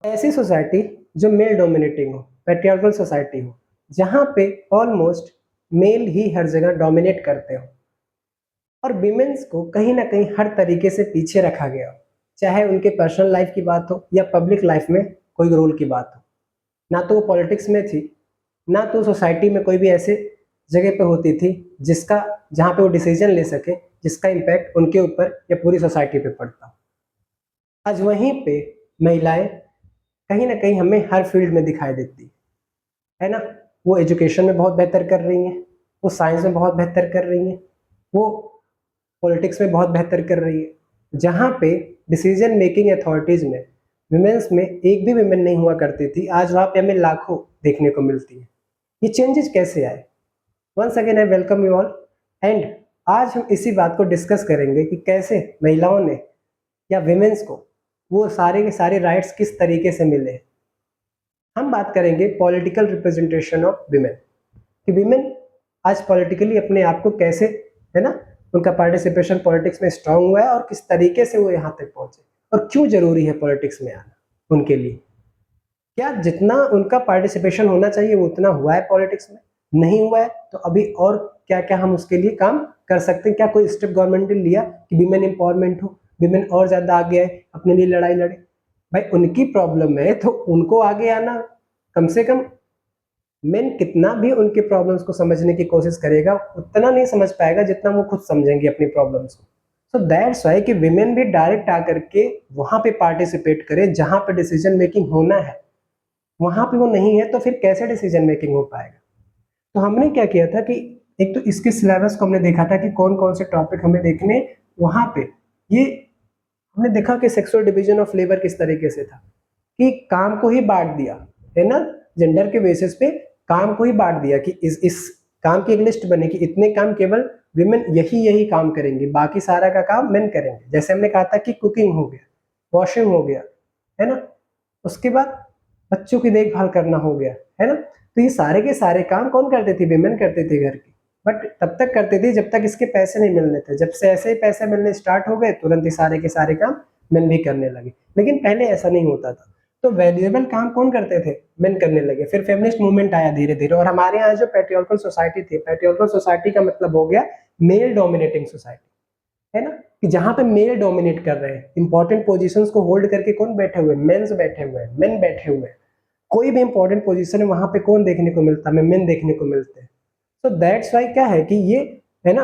ऐसी सोसाइटी जो male dominating हो, पैट्रियार्कल सोसाइटी हो, जहाँ पे ऑलमोस्ट मेल ही हर जगह डोमिनेट करते हो और विमेन्स को कहीं न कहीं हर तरीके से पीछे रखा गया हो, चाहे उनके पर्सनल लाइफ की बात हो या पब्लिक लाइफ में कोई रोल की बात हो। ना तो वो पॉलिटिक्स में थी, ना तो सोसाइटी में कोई भी ऐसे जगह पे होती थी जिसका जहाँ पे वो डिसीजन ले सके, जिसका इम्पैक्ट उनके ऊपर या पूरी सोसाइटी पे पड़ता हो। आज वहीं पे महिलाएँ कहीं न कहीं हमें हर फील्ड में दिखाई देती है ना? वो एजुकेशन में बहुत बेहतर कर रही हैं, वो साइंस में बहुत बेहतर कर रही हैं, वो पॉलिटिक्स में बहुत बेहतर कर रही है। जहाँ पे डिसीजन मेकिंग अथॉरिटीज़ में वुमेन्स में एक भी वुमेन नहीं हुआ करती थी, आज वहाँ पे हमें लाखों देखने को मिलती हैं। ये चेंजेज़ कैसे आए? Once again I welcome you all and आज हम इसी बात को डिस्कस करेंगे कि कैसे महिलाओं ने या वुमेन्स को वो सारे के सारे राइट्स किस तरीके से मिले। हम बात करेंगे पॉलिटिकल रिप्रेजेंटेशन ऑफ विमेन कि विमेन आज पॉलिटिकली अपने आप को कैसे, है ना, उनका पार्टिसिपेशन पॉलिटिक्स में स्ट्रांग हुआ है और किस तरीके से वो यहाँ तक पहुंचे और क्यों जरूरी है पॉलिटिक्स में आना उनके लिए। क्या जितना उनका पार्टिसिपेशन होना चाहिए वो उतना हुआ है पॉलिटिक्स में? नहीं हुआ है तो अभी और क्या क्या हम उसके लिए काम कर सकते हैं? क्या कोई स्टेप गवर्नमेंट ने लिया कि विमेन एम्पावरमेंट हो, विमेन और ज्यादा आगे आए, अपने लिए लड़ाई लड़े? भाई उनकी प्रॉब्लम है तो उनको आगे आना, कम से कम मेन कितना भी उनके प्रॉब्लम्स को समझने की कोशिश करेगा उतना नहीं समझ पाएगा जितना वो खुद समझेंगे अपनी प्रॉब्लम्स को। सो दैट्स वाई कि विमेन भी डायरेक्ट आकर के वहां पे पार्टिसिपेट करें जहां पे डिसीजन मेकिंग होना है। वहां पे वो नहीं है तो फिर कैसे डिसीजन मेकिंग हो पाएगा? तो हमने क्या किया था कि एक तो इसके सिलेबस को हमने देखा था कि कौन कौन से टॉपिक हमें देखने वहां पे। ये हमने देखा कि सेक्सुअल डिवीजन ऑफ लेबर किस तरीके से था कि काम को ही बांट दिया, है ना, जेंडर के बेसिस पे काम को ही बांट दिया कि इस काम की एक लिस्ट बनी कि इतने काम केवल विमेन यही यही काम करेंगे, बाकी सारा का काम मेन करेंगे। जैसे हमने कहा था कि कुकिंग हो गया, वॉशिंग हो गया, है ना, उसके बाद बच्चों की देखभाल करना हो गया, है ना। तो ये सारे के सारे काम कौन करते थे? विमेन करते थे घर की। बट तब तक करते थे जब तक इसके पैसे नहीं मिलने थे। जब से ऐसे ही पैसे मिलने स्टार्ट हो गए तुरंत ही सारे के सारे काम मेन भी करने लगे। लेकिन पहले ऐसा नहीं होता था। तो वैल्यूएबल काम कौन करते थे? मेन करने लगे। फिर फेमिनिस्ट मूवमेंट आया धीरे धीरे और हमारे यहाँ जो पैट्रियार्कल सोसाइटी थी, पैट्रियार्कल सोसाइटी का मतलब हो गया मेल डोमिनेटिंग सोसाइटी, है ना, कि जहां पे मेल डोमिनेट कर रहे हैं। इंपॉर्टेंट पोजीशंस को होल्ड करके कौन बैठे हुए? मेंस बैठे हुए हैं, मेन बैठे हुए हैं। कोई भी इंपॉर्टेंट पोजीशन है वहां पे कौन देखने को मिलता है? मेन देखने को मिलते हैं। तो दैट्स वाई क्या है कि ये, है ना,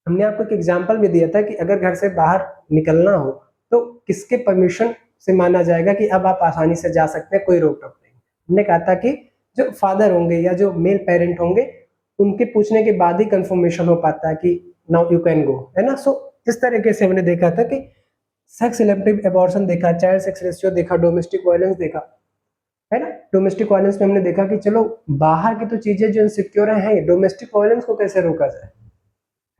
हमने आपको एक एग्जांपल भी दिया था कि अगर घर से बाहर निकलना हो तो किसके परमिशन से माना जाएगा कि अब आप आसानी से जा सकते हैं, कोई रोक टोक नहीं। हमने कहा था कि जो फादर होंगे या जो मेल पेरेंट होंगे उनके पूछने के बाद ही कंफर्मेशन हो पाता है कि नाउ यू कैन गो, है ना। सो इस तरीके से हमने देखा था कि सेक्स सिलेक्टिव एबॉर्शन देखा, चाइल्ड सेक्स रेशियो देखा, डोमेस्टिक वायलेंस देखा, है ना। डोमेस्टिक वायलेंस में हमने देखा कि चलो बाहर की तो चीजें जो इनसिक्योर है, डोमेस्टिक वायलेंस को कैसे रोका जाए,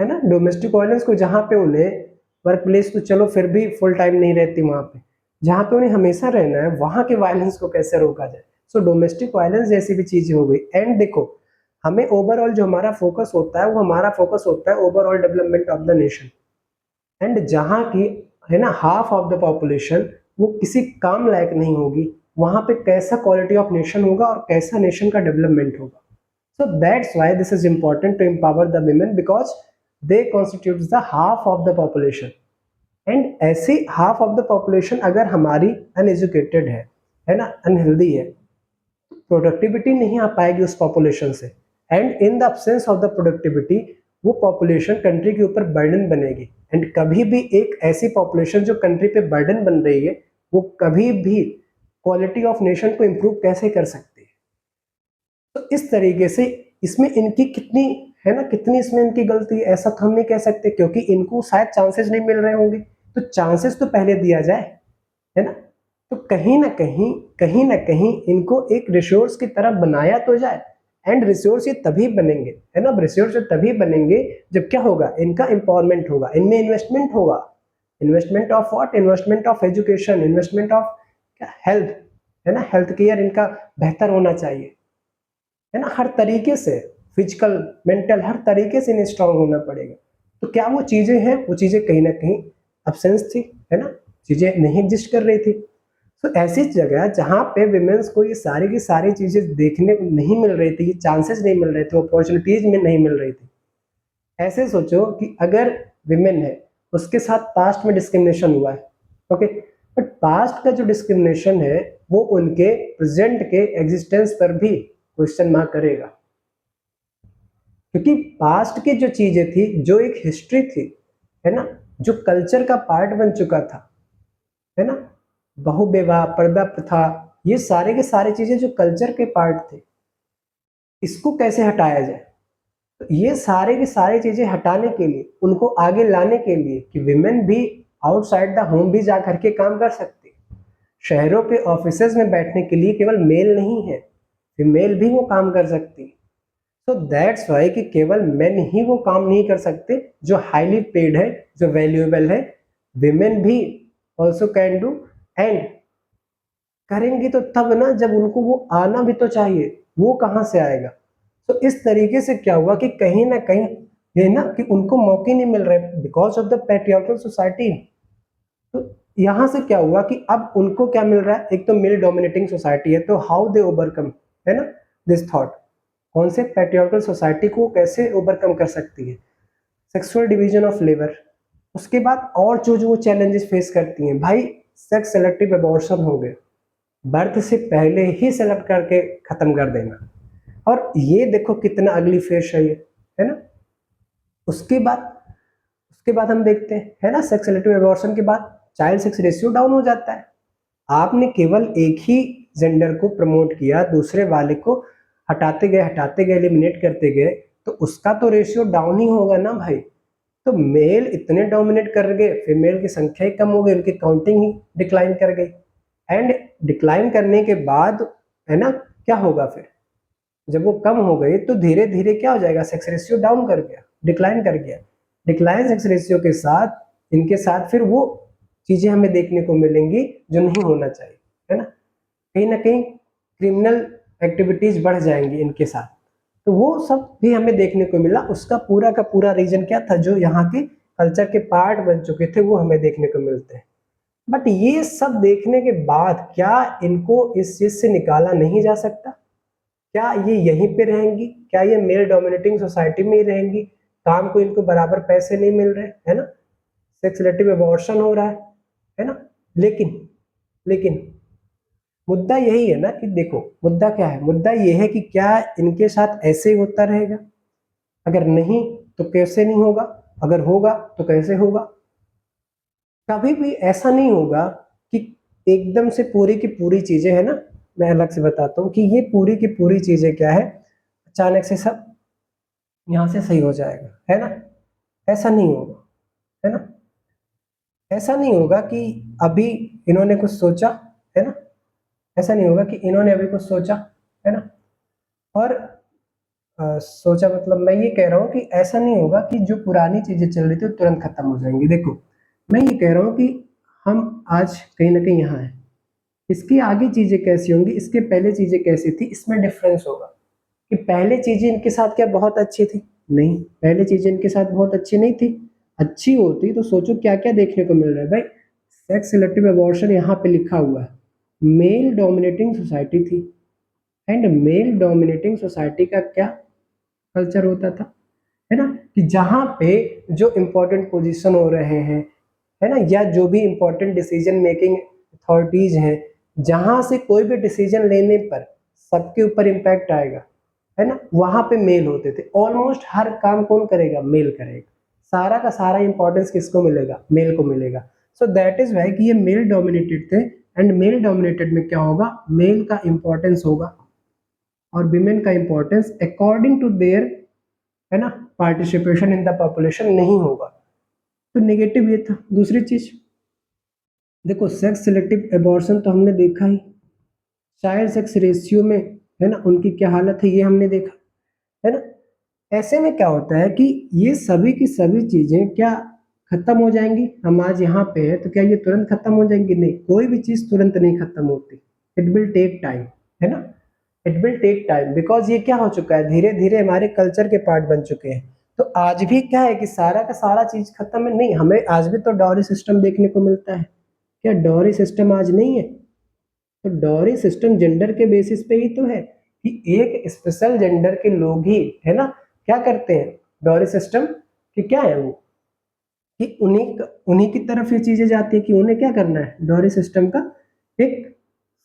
है ना। डोमेस्टिक वायलेंस को जहाँ पे उन्हें वर्क प्लेस तो चलो फिर भी फुल टाइम नहीं रहती वहां पे, जहाँ पे उन्हें हमेशा रहना है वहां के वायलेंस को कैसे रोका जाए। सो डोमेस्टिक वायलेंस जैसी भी चीजें हो गई। एंड देखो, हमें ओवरऑल जो हमारा फोकस होता है वो हमारा फोकस होता है overall development of the nation. And जहाँ की, है ना, हाफ ऑफ द पॉपुलेशन वो किसी काम लायक नहीं होगी, वहां पे कैसा क्वालिटी ऑफ नेशन होगा और कैसा नेशन का डेवलपमेंट होगा। So that's why this is important to empower the women because they constitutes the half of the population. And ऐसी half of the population अगर हमारी uneducated है ना, अनहेल्दी है, प्रोडक्टिविटी नहीं आ पाएगी उस पॉपुलेशन से। And in the absence of the productivity वो पॉपुलेशन कंट्री के ऊपर बर्डन बनेगी। एंड कभी भी एक ऐसी पॉपुलेशन जो कंट्री पे बर्डन बन रही है वो कभी भी क्वालिटी ऑफ नेशन को इम्प्रूव कैसे कर सकती है? तो इस तरीके से इसमें इनकी कितनी, है ना, कितनी इसमें इनकी गलती है ऐसा तो हम नहीं कह सकते क्योंकि इनको शायद चांसेस नहीं मिल रहे होंगे। तो चांसेस तो पहले दिया जाए, है ना। तो कहीं ना कहीं इनको एक रिसोर्स की तरह बनाया तो जाए। एंड रिसोर्स ये तभी बनेंगे, है ना, रिसोर्स तभी बनेंगे जब क्या होगा? इनका एम्पावरमेंट होगा, इनमें इन्वेस्टमेंट होगा। Investment of what? Investment of education, investment of health, है ना, हेल्थ केयर इनका बेहतर होना चाहिए, है ना, हर तरीके से फिजिकल मेंटल हर तरीके से इन्हें स्ट्रांग होना पड़ेगा। तो क्या वो चीजें हैं? वो चीजें कहीं ना कहीं अब्सेंस थी, है ना, चीजें नहीं एग्जिस्ट कर रही थी। तो ऐसी जगह जहाँ पे विमेंस को ये सारी की सारी चीज़ें देखने को नहीं मिल रही थी, ये चांसेस नहीं मिल रहे थे, अपॉर्चुनिटीज़ में नहीं मिल रही थी। ऐसे सोचो कि अगर विमेन है, उसके साथ पास्ट में डिस्क्रिमिनेशन हुआ है, ओके, बट पास्ट का जो डिस्क्रिमिनेशन है वो उनके प्रेजेंट के एग्जिस्टेंस पर भी क्वेश्चन मार्क करेगा, क्योंकि पास्ट की जो चीजें थी, जो एक हिस्ट्री थी, है ना, जो कल्चर का पार्ट बन चुका था, है ना, बहु विवाह, पर्दा प्रथा, ये सारे के सारे चीजें जो कल्चर के पार्ट थे, इसको कैसे हटाया जाए। तो ये सारे की सारी चीजें हटाने के लिए, उनको आगे लाने के लिए कि विमेन भी आउटसाइड द होम भी जा करके काम कर सकती, शहरों के ऑफिसेज में बैठने के लिए केवल मेल नहीं है, फीमेल भी वो काम कर सकती। तो दैट्स वाई कि केवल मेन ही वो काम नहीं कर सकते जो हाईली पेड है, जो वैल्यूएबल है, विमेन भी ऑल्सो कैन डू। एंड करेंगी तो तब ना जब उनको वो आना भी तो चाहिए, वो कहाँ से आएगा। तो इस तरीके से क्या हुआ कि कहीं ना कहीं ये ना कि उनको मौके नहीं मिल रहे because of the patriarchal society. तो यहाँ से क्या हुआ कि अब उनको क्या मिल रहा है, एक तो मेल डोमिनेटिंग सोसाइटी है, तो हाउ दे ओवरकम, है ना, दिस थॉट, कौन से पैट्रियार्कल सोसाइटी को कैसे ओवरकम कर सकती है। सेक्सुअल डिवीजन ऑफ लेबर, उसके बाद और जो जो वो चैलेंजेस फेस करती हैं, भाई सेक्स सेलेक्टिव अबॉर्शन हो गए, बर्थ से पहले ही सेलेक्ट करके खत्म कर देना, और ये देखो कितना अगली फेस है ना। उसके बाद उसके बाद हम देखते हैं, है ना, सेक्स सेलेक्टिव अबॉर्शन के बाद चाइल्ड सेक्स रेशियो डाउन हो जाता है। आपने केवल एक ही जेंडर को प्रमोट किया, दूसरे वाले को हटाते गए, एलिमिनेट करते गए, तो उसका तो रेशियो डाउन ही होगा ना भाई। तो मेल इतने डोमिनेट कर गए, फीमेल की संख्या ही कम हो गई, उनकी काउंटिंग ही डिक्लाइन कर गई। एंड डिक्लाइन करने के बाद, है ना, क्या होगा फिर, जब वो कम हो गई तो धीरे धीरे क्या हो जाएगा, सेक्स रेशियो डाउन कर गया, डिक्लाइन कर गया। डिक्लाइन सेक्स रेशियो के साथ इनके साथ फिर वो चीजें हमें देखने को मिलेंगी जो नहीं होना चाहिए, है ना कहीं क्रिमिनल एक्टिविटीज बढ़ जाएंगी इनके साथ। तो वो सब भी हमें देखने को मिला, उसका पूरा का पूरा रीजन क्या था, जो यहाँ के कल्चर के पार्ट बन चुके थे वो हमें देखने को मिलते हैं। बट ये सब देखने के बाद क्या इनको इस चीज से निकाला नहीं जा सकता, क्या ये यहीं पे रहेंगी, क्या ये मेल डोमिनेटिंग सोसाइटी में ही रहेंगी, काम को इनको बराबर पैसे नहीं मिल रहे, है ना, सेक्स रिलेटिव अबॉर्शन हो रहा है ना। लेकिन लेकिन मुद्दा यही है ना कि देखो, मुद्दा क्या है, मुद्दा ये है कि क्या इनके साथ ऐसे ही होता रहेगा, अगर नहीं तो कैसे नहीं होगा, अगर होगा तो कैसे होगा। कभी भी ऐसा नहीं होगा कि एकदम से पूरी की पूरी चीजें, है ना, मैं अलग से बताता हूँ कि ये पूरी की पूरी चीजें क्या है, अचानक से सब यहाँ से सही हो जाएगा, है ना, ऐसा नहीं होगा, है ना, ऐसा नहीं होगा कि अभी इन्होंने कुछ सोचा, है ना, ऐसा नहीं होगा कि इन्होंने अभी कुछ सोचा, है ना, और सोचा मतलब मैं ये कह रहा हूँ कि ऐसा नहीं होगा कि जो पुरानी चीजें चल रही थी वो तुरंत खत्म हो जाएंगी। देखो, मैं ये कह रहा हूँ कि हम आज कहीं ना कहीं यहाँ हैं, इसकी आगे चीजें कैसी होंगी, इसके पहले चीजें कैसी थी, इसमें डिफरेंस होगा। कि पहले चीजें इनके साथ क्या बहुत अच्छी थी, नहीं, पहले चीजें इनके साथ बहुत अच्छी नहीं थी। अच्छी होती तो सोचो क्या क्या देखने को मिल रहा है भाई, सेक्स सिलेक्टिव अबॉर्शन यहाँ पे लिखा हुआ है, मेल डोमिनेटिंग सोसाइटी थी, एंड मेल डोमिनेटिंग सोसाइटी का क्या कल्चर होता था, है ना, कि जहाँ पे जो इम्पोर्टेंट पोजीशन हो रहे हैं, है ना, या जो भी इम्पोर्टेंट डिसीजन मेकिंग अथॉरिटीज हैं, जहाँ से कोई भी डिसीजन लेने पर सबके ऊपर इम्पैक्ट आएगा, है ना, वहाँ पे मेल होते थे। ऑलमोस्ट हर काम कौन करेगा, मेल करेगा, सारा का सारा इंपॉर्टेंस किसको मिलेगा, मेल को मिलेगा। सो दैट इज वाई कि ये मेल डोमिनेटेड थे, एंड मेल डोमिनेटेड में क्या होगा, मेल का इंपॉर्टेंस होगा और विमेन का इंपॉर्टेंस अकॉर्डिंग टू देयर, है ना, पार्टिसिपेशन इन द पॉपुलेशन नहीं होगा। तो नेगेटिव ये था। दूसरी चीज देखो, सेक्स सिलेक्टिव एबॉर्शन तो हमने देखा ही, चाइल्ड सेक्स रेशियो में, है ना, उनकी क्या हालत है ये हमने देखा, है ना। ऐसे में क्या होता है कि ये सभी की सभी चीजें क्या खत्म हो जाएंगी, हम आज यहाँ पे है तो क्या ये तुरंत खत्म हो जाएंगी, नहीं, कोई भी चीज तुरंत नहीं खत्म होती, इट विल टेक टाइम, है ना, it will take time, because ये क्या हो चुका है, धीरे धीरे हमारे कल्चर के पार्ट बन चुके हैं। तो आज भी क्या है कि सारा का सारा चीज खत्म है नहीं, हमें आज भी तो डॉरी सिस्टम देखने को मिलता है, क्या डॉरी सिस्टम आज नहीं है, तो डॉरी सिस्टम जेंडर के बेसिस पे ही तो है कि एक स्पेशल जेंडर के लोग ही, है ना, क्या करते हैं डॉरी सिस्टम कि क्या है वो कि उन्हीं की तरफ ये चीजें जाती है कि उन्हें क्या करना है, डॉरी सिस्टम का एक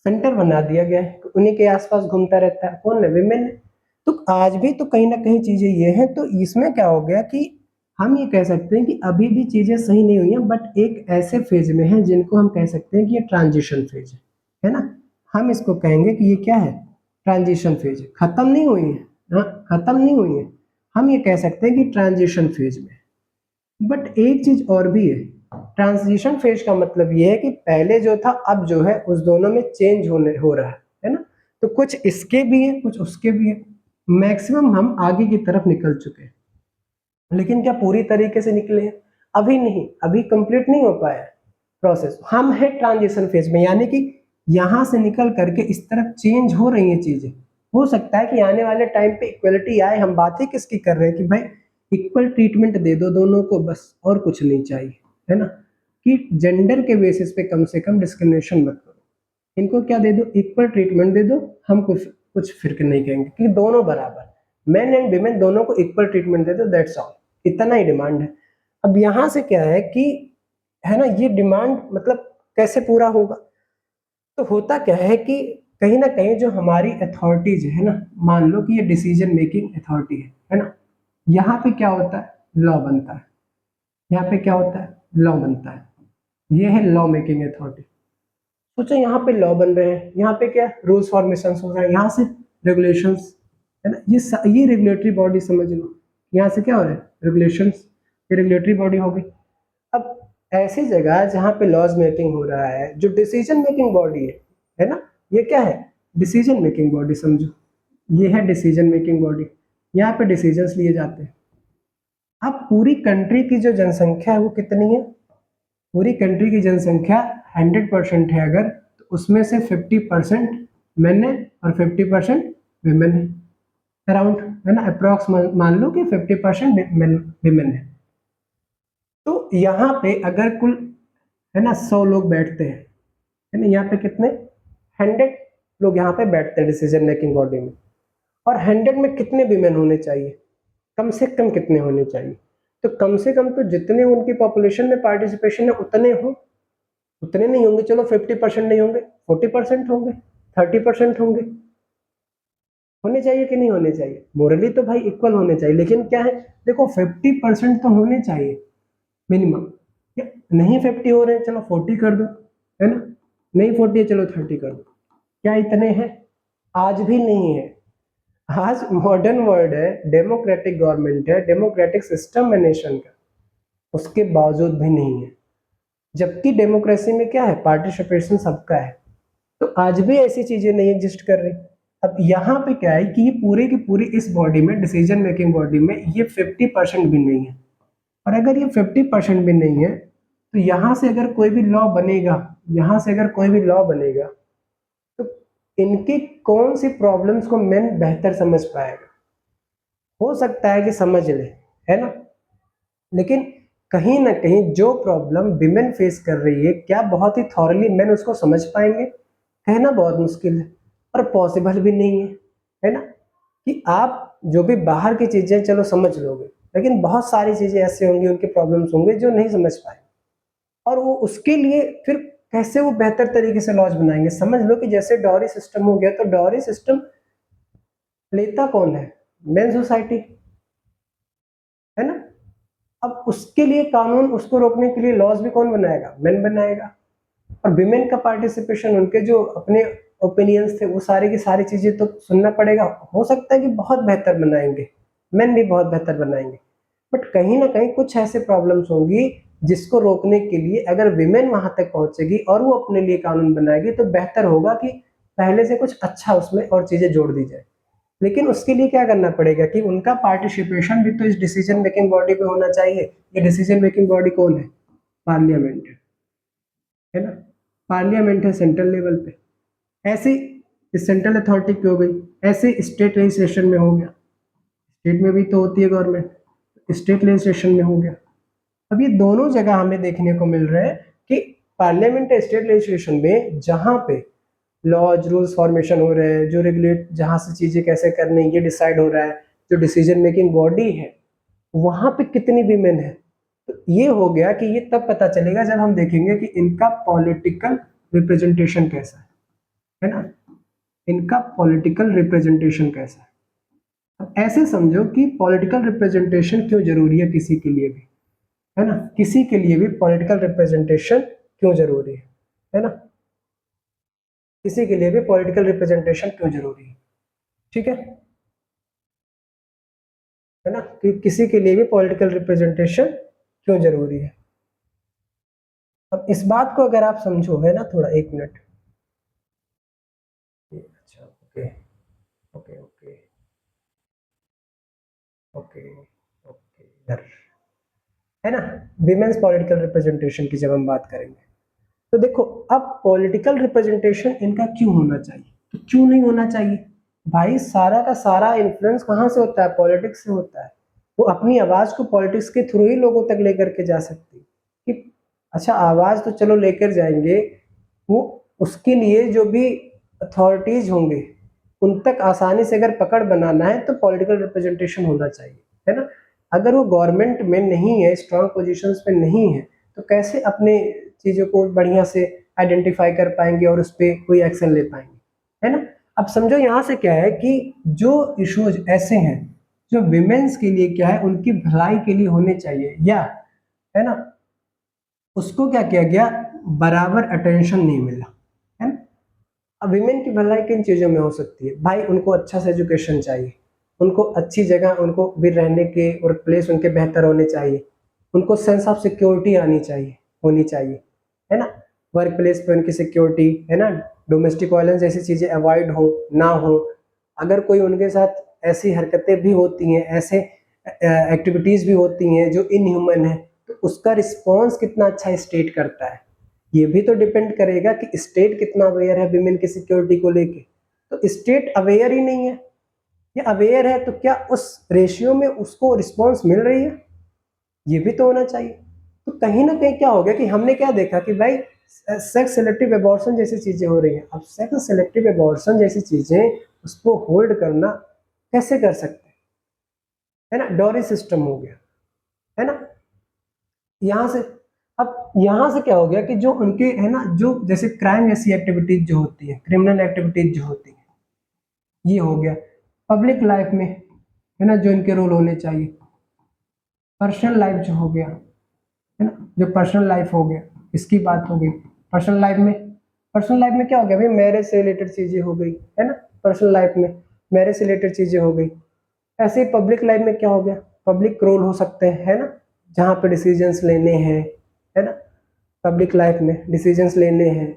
सेंटर बना दिया गया है, उन्हीं के आसपास घूमता रहता है, कौन है, विमेन है। तो आज भी तो कहीं ना कहीं चीजें ये हैं, तो इसमें क्या हो गया कि हम ये कह सकते हैं कि अभी भी चीजें सही नहीं हुई हैं, बट एक ऐसे फेज में है जिनको हम कह सकते हैं कि ये ट्रांजिशन फेज है ना। हम इसको कहेंगे कि ये क्या है, ट्रांजिशन फेज, खत्म नहीं हुई है, हाँ, खत्म नहीं हुई है, हम ये कह सकते हैं कि ट्रांजिशन फेज में। बट एक चीज और भी है, ट्रांजिशन फेज का मतलब ये है कि पहले जो था अब जो है उस दोनों में चेंज होने हो रहा है ना। तो कुछ इसके भी है कुछ उसके भी है, मैक्सिमम हम आगे की तरफ निकल चुके हैं, लेकिन क्या पूरी तरीके से निकले हैं, अभी नहीं, अभी कंप्लीट नहीं हो पाया प्रोसेस, हम है ट्रांजिशन फेज में, यानी कि यहां से निकल करके इस तरफ चेंज हो रही हैं चीजें। हो सकता है कि आने वाले टाइम पे इक्वलिटी आए, हम बात ही किसकी कर रहे हैं कि भाई इक्वल ट्रीटमेंट दे दो दोनों को, बस और कुछ नहीं चाहिए, है ना, कि जेंडर के बेसिस पे कम से कम डिस्क्रिमिनेशन मत करो, इनको क्या दे दो, इक्वल ट्रीटमेंट दे दो, हम कुछ कुछ फिर नहीं कहेंगे कि दोनों बराबर, मेन एंड विमेन दोनों को इक्वल ट्रीटमेंट दे दो, दैट्स ऑल, इतना ही डिमांड है। अब यहाँ से क्या है कि, है ना, ये डिमांड मतलब कैसे पूरा होगा, तो होता क्या है कि कहीं ना कहीं जो हमारी अथॉरिटीज है ना, मान लो कि ये डिसीजन मेकिंग अथॉरिटी है ना, यहाँ पे क्या होता है, लॉ बनता है, यहाँ पे क्या होता है, लॉ बनता है, ये है लॉ मेकिंग अथॉरिटी। सोचो यहाँ पे लॉ बन रहे हैं, यहाँ पे क्या रूल्स फॉर्मेशन हो रहा है, यहाँ से रेगुलेशंस, है ना, ये रेगुलेटरी बॉडी समझ लो, यहाँ से क्या हो रहा है, रेगुलेशंस, ये रेगुलेटरी बॉडी हो गई। अब ऐसी जगह जहाँ पे लॉज मेकिंग हो रहा है, जो डिसीजन मेकिंग बॉडी है ना, ये क्या है, डिसीजन मेकिंग बॉडी समझो, ये है डिसीजन मेकिंग बॉडी, यहाँ पे डिसीजंस लिए जाते हैं। अब पूरी कंट्री की जो जनसंख्या है वो कितनी है, पूरी कंट्री की जनसंख्या 100% है अगर, तो उसमें से 50% मेन है और 50% विमेन है, अराउंड, है ना, अप्रॉक्स मान लो कि 50% विमेन है। तो यहाँ पे अगर कुल, है ना, 100 लोग बैठते हैं, है ना, यहाँ पे कितने, 100 लोग यहाँ पे बैठते हैं डिसीजन मेकिंग बॉडी में, और 100 में कितने विमेन होने चाहिए, कम से कम कितने होने चाहिए, तो कम से कम तो जितने उनकी पॉपुलेशन में पार्टिसिपेशन है उतने हो, उतने नहीं होंगे, चलो 50% नहीं होंगे, 40% होंगे, 30% होंगे, होने चाहिए कि नहीं होने चाहिए, मोरली तो भाई इक्वल होने चाहिए, लेकिन क्या है, देखो 50% तो होने चाहिए मिनिमम, नहीं 50 हो रहे हैं, चलो 40 कर दो, है ना, नहीं 40 है, चलो 30 कर दो, क्या इतने हैं, आज भी नहीं है। आज मॉडर्न वर्ल्ड है, डेमोक्रेटिक गवर्नमेंट है, डेमोक्रेटिक सिस्टम है नेशन का, उसके बावजूद भी नहीं है, जबकि डेमोक्रेसी में क्या है, पार्टिसिपेशन सबका है, तो आज भी ऐसी चीजें नहीं एग्जिस्ट कर रही। अब यहाँ पे क्या है कि ये पूरे की पूरी इस बॉडी में, डिसीजन मेकिंग बॉडी में, ये 50% भी नहीं है, और अगर ये 50% भी नहीं है, तो यहाँ से अगर कोई भी लॉ बनेगा, यहाँ से अगर कोई भी लॉ बनेगा, तो इनकी कौन सी प्रॉब्लम्स को मैन बेहतर समझ पाएगा, हो सकता है कि समझ ले, है ना, लेकिन कहीं ना कहीं जो प्रॉब्लम विमेन फेस कर रही है, क्या बहुत ही थॉरली मैन उसको समझ पाएंगे, कहना बहुत मुश्किल है, और पॉसिबल भी नहीं है ना, कि आप जो भी बाहर की चीजें चलो समझ लोगे, लेकिन बहुत सारी चीजें ऐसे होंगी, उनके प्रॉब्लम्स होंगे जो नहीं समझ पाए, और वो उसके लिए फिर कैसे वो बेहतर तरीके से लॉज बनाएंगे। समझ लो कि जैसे डॉरी सिस्टम हो गया, तो डॉरी सिस्टम लेता कौन है, मेन सोसाइटी, है ना, अब उसके लिए कानून, उसको रोकने के लिए लॉज भी कौन बनाएगा, मेन बनाएगा, और विमेन का पार्टिसिपेशन, उनके जो अपने ओपिनियंस थे, वो सारी की सारी चीजें तो सुनना पड़ेगा, हो सकता है कि बहुत बेहतर बनाएंगे, मेन भी बहुत बेहतर बनाएंगे, बट कहीं ना कहीं कुछ ऐसे प्रॉब्लम्स होंगी जिसको रोकने के लिए अगर विमेन वहां तक पहुंचेगी और वो अपने लिए कानून बनाएगी, तो बेहतर होगा कि पहले से कुछ अच्छा उसमें और चीजें जोड़ दी जाए। लेकिन उसके लिए क्या करना पड़ेगा कि उनका पार्टिसिपेशन भी तो इस डिसीजन मेकिंग बॉडी पे होना चाहिए। ये डिसीजन मेकिंग बॉडी कौन है, पार्लियामेंट है ना, पार्लियामेंट है सेंट्रल लेवल पे, ऐसे सेंट्रल अथॉरिटी की हो गई, ऐसे स्टेट लेजिस्लेशन में हो गया, स्टेट में भी तो होती है गवर्नमेंट, स्टेट लेजिस्लेशन में हो गया। अब ये दोनों जगह हमें देखने को मिल रहा है कि पार्लियामेंट स्टेट लेजिस्लेशन में जहां पे लॉज रूल्स फॉर्मेशन हो रहे हैं, जो रेगुलेट जहाँ से चीज़ें कैसे करनी ये डिसाइड हो रहा है, जो डिसीजन मेकिंग बॉडी है वहाँ पे कितनी वीमेन है। तो ये हो गया कि ये तब पता चलेगा जब हम देखेंगे कि इनका पॉलिटिकल रिप्रेजेंटेशन कैसा है ना, इनका पॉलिटिकल रिप्रेजेंटेशन कैसा है। अब ऐसे समझो कि पॉलिटिकल रिप्रेजेंटेशन क्यों जरूरी है किसी के लिए भी, है ना, किसी के लिए भी पॉलिटिकल रिप्रेजेंटेशन क्यों जरूरी है ना, किसी के लिए भी पॉलिटिकल रिप्रेजेंटेशन क्यों जरूरी है, ठीक है ना, कि किसी के लिए भी पॉलिटिकल रिप्रेजेंटेशन क्यों जरूरी है। अब इस बात को अगर आप समझो, है ना, थोड़ा एक मिनट, अच्छा okay okay okay okay okay इधर, है ना, विमेन्स पॉलिटिकल रिप्रेजेंटेशन की जब हम बात करेंगे तो देखो, अब पॉलिटिकल रिप्रेजेंटेशन इनका क्यों होना चाहिए, तो क्यों नहीं होना चाहिए भाई, सारा का सारा इन्फ्लुएंस कहाँ से होता है, पॉलिटिक्स से होता है। वो अपनी आवाज को पॉलिटिक्स के थ्रू ही लोगों तक लेकर के जा सकती है कि अच्छा आवाज तो चलो लेकर जाएंगे, वो उसके लिए जो भी अथॉरिटीज होंगे उन तक आसानी से अगर पकड़ बनाना है तो पॉलिटिकल रिप्रेजेंटेशन होना चाहिए, है ना। अगर वो गवर्नमेंट में नहीं है, स्ट्रांग पोजीशंस पे नहीं है, तो कैसे अपने चीज़ों को बढ़िया से आइडेंटिफाई कर पाएंगे और उस पर कोई एक्शन ले पाएंगे, है ना। अब समझो यहाँ से क्या है कि जो इश्यूज ऐसे हैं जो विमेन्स के लिए क्या है, उनकी भलाई के लिए होने चाहिए, या है ना, उसको क्या किया गया, बराबर अटेंशन नहीं मिला, है ना। अब विमेन की भलाई किन चीज़ों में हो सकती है भाई, उनको अच्छा से एजुकेशन चाहिए, उनको अच्छी जगह, उनको भी रहने के और प्लेस उनके बेहतर होने चाहिए, उनको सेंस ऑफ सिक्योरिटी आनी चाहिए, होनी चाहिए, है ना, वर्क प्लेस पे उनकी सिक्योरिटी, है ना, डोमेस्टिक वायलेंस जैसी चीज़ें अवॉइड हो ना हो। अगर कोई उनके साथ ऐसी हरकतें भी होती हैं, ऐसे एक्टिविटीज़ भी होती हैं जो इनह्यूमन है, तो उसका रिस्पॉन्स कितना अच्छा स्टेट करता है, ये भी तो डिपेंड करेगा कि स्टेट कितना अवेयर है विमेन की सिक्योरिटी को लेके। तो स्टेट अवेयर ही नहीं है, या अवेयर है तो क्या उस रेशियो में उसको रिस्पॉन्स मिल रही है, ये भी तो होना चाहिए। तो कहीं ना कहीं क्या हो गया कि हमने क्या देखा कि भाई सेक्स सिलेक्टिव एबॉर्शन जैसी चीजें हो रही हैं। अब सेक्स सिलेक्टिव एबॉर्शन जैसी चीजें उसको होल्ड करना कैसे कर सकते हैं, है ना, डॉरी सिस्टम हो गया, है ना। यहाँ से, अब यहाँ से क्या हो गया कि जो उनके, है ना, जो जैसे क्राइम जैसी एक्टिविटीज जो होती है, क्रिमिनल एक्टिविटीज जो होती है, ये हो गया पब्लिक लाइफ में, है ना, जो इनके रोल होने चाहिए। पर्सनल लाइफ जो हो गया, है ना, जो पर्सनल लाइफ हो गया, इसकी बात हो गई। पर्सनल लाइफ में, पर्सनल लाइफ में क्या हो गया भाई, मैरिज से रिलेटेड चीजें हो गई, है ना, पर्सनल लाइफ में मैरिज से रिलेटेड चीजें हो गई। ऐसे ही पब्लिक लाइफ में क्या हो गया, पब्लिक रोल हो सकते हैं, है ना, जहाँ पे डिसीजंस लेने हैं, है ना, पब्लिक लाइफ में डिसीजंस लेने हैं,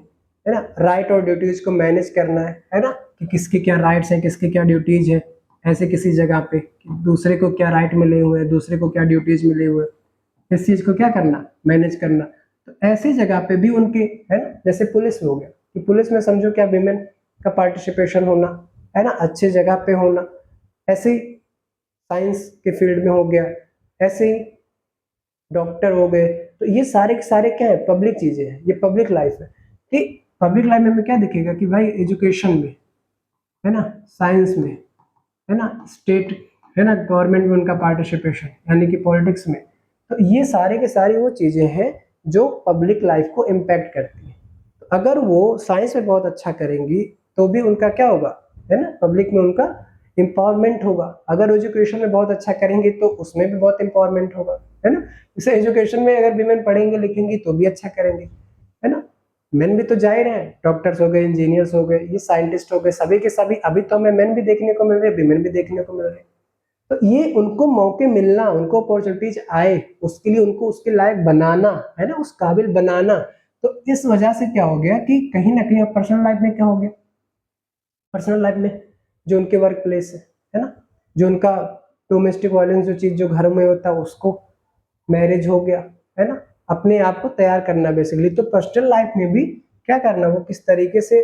है ना, राइट और ड्यूटीज को मैनेज करना है ना, कि किसकी क्या राइट्स हैं, किसकी क्या ड्यूटीज है, ऐसे किसी जगह पे कि दूसरे को क्या राइट मिले हुए हैं, दूसरे को क्या ड्यूटीज मिले हुए हैं, इस चीज को क्या करना, मैनेज करना। तो ऐसी जगह पे भी उनके, है ना, जैसे पुलिस में हो गया कि पुलिस में समझो क्या विमेन का पार्टिसिपेशन होना, है ना, अच्छी जगह पे होना। ऐसे ही साइंस के फील्ड में हो गया, ऐसे ही डॉक्टर हो गए। तो ये सारे के सारे क्या है, पब्लिक चीजें हैं, ये पब्लिक लाइफ है। कि पब्लिक लाइफ में हमें क्या दिखेगा कि भाई एजुकेशन में, है ना, साइंस में, है ना, स्टेट, है ना, गवर्नमेंट में उनका पार्टिसिपेशन, यानी कि पॉलिटिक्स में। तो ये सारे के सारी वो चीजें हैं जो पब्लिक लाइफ को इम्पैक्ट करती हैं। तो अगर वो साइंस में बहुत अच्छा करेंगी तो भी उनका क्या होगा, है ना, पब्लिक में उनका एम्पावरमेंट होगा। अगर एजुकेशन में बहुत अच्छा करेंगे तो उसमें भी बहुत एम्पावरमेंट होगा, है ना। जैसे एजुकेशन में अगर विमेन पढ़ेंगे लिखेंगी तो भी अच्छा करेंगे, है ना। मेन भी तो जाहिर है, डॉक्टर्स हो गए, इंजीनियर्स हो गए, ये साइंटिस्ट हो गए, सभी के सभी अभी तो हमें मेन भी देखने को मिल रहे हैं, विमेन भी देखने को मिल रहे हैं। तो ये उनको मौके मिलना, उनको अपॉर्चुनिटीज आए, उसके लिए उनको उसके लायक बनाना, है ना, उस काबिल बनाना। तो इस वजह से क्या हो गया कि कहीं ना कहीं पर्सनल लाइफ में क्या हो गया, पर्सनल लाइफ में जो उनके वर्क प्लेस है ना, जो उनका डोमेस्टिक वायलेंस जो चीज जो घर में होता है उसको, मैरिज हो गया, है ना, अपने आप को तैयार करना बेसिकली। तो पर्सनल लाइफ में भी क्या करना, वो किस तरीके से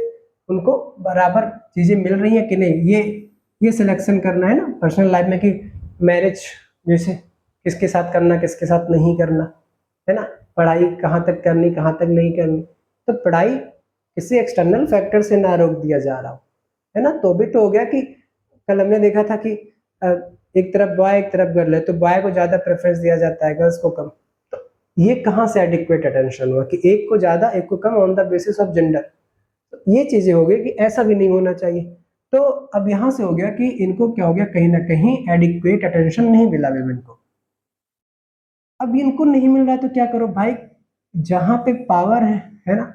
उनको बराबर चीजें मिल रही हैं कि नहीं, ये सिलेक्शन करना, है ना, पर्सनल लाइफ में कि मैरिज जैसे किसके साथ करना, किसके साथ नहीं करना, है ना, पढ़ाई कहाँ तक करनी, कहाँ तक नहीं करनी। तो पढ़ाई किसी एक्सटर्नल फैक्टर से ना रोक दिया जा रहा हो, है ना? तो भी तो हो गया कि कल हमने देखा था कि अ, एक तरफ बॉय एक तरफ गर्ल है, तो बॉय को ज़्यादा प्रेफ़रेंस दिया जाता है, गर्ल्स को कम। तो ये कहाँ से एडिक्वेट अटेंशन हुआ कि एक को ज़्यादा, एक को come on the basis of gender. तो ये चीज़ें हो गई कि ऐसा भी नहीं होना चाहिए। तो अब यहाँ से हो गया कि इनको क्या हो गया, कहीं न कहीं एडिक्वेट अटेंशन नहीं मिला विमेन को। अब इनको नहीं मिल रहा है तो क्या करो भाई, जहाँ पे पावर है ना?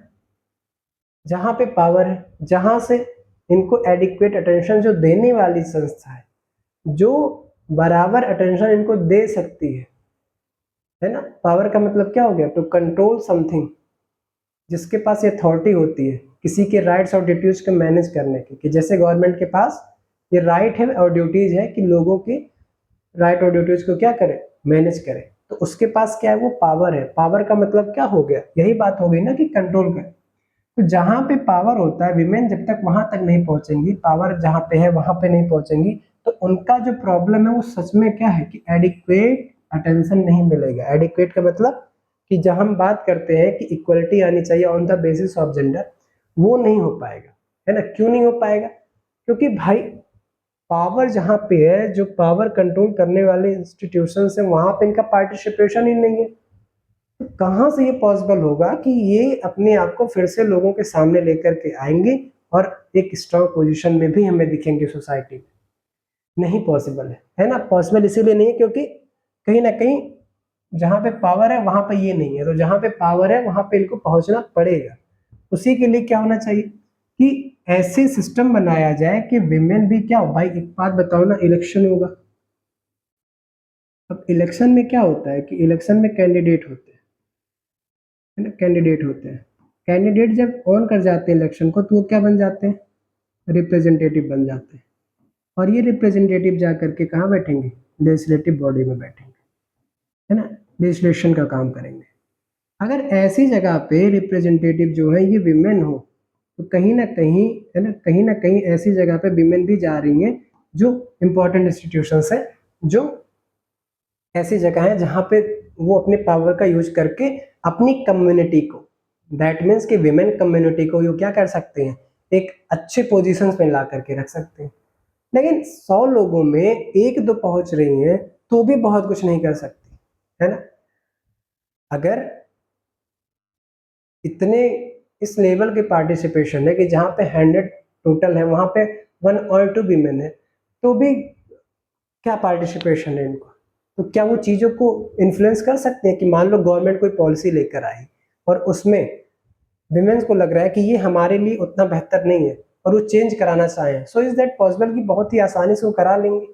जहाँ पे पावर है, जहाँ से इनको एडिक्वेट अटेंशन जो देने वाली संस्था है, जो बराबर अटेंशन इनको दे सकती है ना? पावर का मतलब क्या हो गया? टू कंट्रोल समथिंग, जिसके पास ये अथॉरिटी होती है किसी के राइट्स और ड्यूटीज को मैनेज करने की, कि जैसे गवर्नमेंट के पास ये राइट है और ड्यूटीज है कि लोगों की राइट और ड्यूटीज को क्या करे, मैनेज करे। तो उसके पास क्या है, वो पावर है। पावर का मतलब क्या हो गया, यही बात हो गई ना कि कंट्रोल करे। तो जहाँ पे पावर होता है, विमेन जब तक वहां तक नहीं पहुंचेंगी, पावर जहाँ पे है वहां पे नहीं पहुंचेंगी, तो उनका जो प्रॉब्लम है वो सच में क्या है कि एडिक्वेट अटेंशन नहीं मिलेगा। एडिक्वेट का मतलब कि जब हम बात करते हैं कि इक्वलिटी आनी चाहिए on the basis of gender, वो नहीं हो पाएगा, है ना? क्यों नहीं हो पाएगा? क्योंकि भाई पावर जहाँ पे है, जो पावर कंट्रोल करने वाले इंस्टीट्यूशन है, वहां पे इनका पार्टिसिपेशन ही नहीं है। तो कहाँ से ये पॉसिबल होगा कि ये अपने आप को फिर से लोगों के सामने लेकर के आएंगे और एक स्ट्रांग पोजीशन में भी हमें दिखेंगे सोसाइटी में? नहीं पॉसिबल है ना? पॉसिबल इसीलिए नहीं है क्योंकि कहीं ना कहीं जहाँ पे पावर है वहां पे ये नहीं है, तो जहाँ पे पावर है वहां पे इनको पहुंचना पड़ेगा। उसी के लिए क्या होना चाहिए कि ऐसे सिस्टम बनाया जाए कि विमेन भी क्या हो। भाई एक बात बताओ ना, इलेक्शन होगा, अब इलेक्शन में क्या होता है कि इलेक्शन में कैंडिडेट होते हैं, है ना? कैंडिडेट होते हैं। कैंडिडेट जब ऑन कर जाते हैं इलेक्शन को, तो वो क्या बन जाते हैं, रिप्रेजेंटेटिव बन जाते हैं। और ये रिप्रेजेंटेटिव जा करके कहाँ बैठेंगे, लेजिस्लेटिव बॉडी में बैठेंगे, है ना? लेजिस्लेशन का काम करेंगे। अगर ऐसी जगह पे रिप्रेजेंटेटिव जो है ये विमेन हो, तो कहीं ना कहीं, है ना, कहीं ना कहीं ऐसी जगह पे विमेन भी जा रही हैं जो इम्पोर्टेंट इंस्टीट्यूशंस है, जो ऐसी जगह है जहाँ पे वो अपने पावर का यूज करके अपनी कम्युनिटी को, दैट मीन्स कि विमेन कम्युनिटी को वो क्या कर सकते हैं, एक अच्छे पोजीशंस में ला करके रख सकते हैं। लेकिन 100 लोगों में एक दो पहुंच रही हैं, तो भी बहुत कुछ नहीं कर सकती, है ना? अगर इतने इस लेवल के पार्टिसिपेशन है कि जहाँ पे 100 टोटल है, वहाँ पे 1 और 2 वीमेन है, तो भी क्या पार्टिसिपेशन है इनको? तो क्या वो चीज़ों को इन्फ्लुएंस कर सकते हैं कि मान लो गवर्नमेंट कोई पॉलिसी लेकर आई और उसमें विमेन्स को लग रहा है कि ये हमारे लिए उतना बेहतर नहीं है और वो चेंज कराना चाहें, सो इज दैट पॉसिबल कि बहुत ही आसानी से वो करा लेंगे?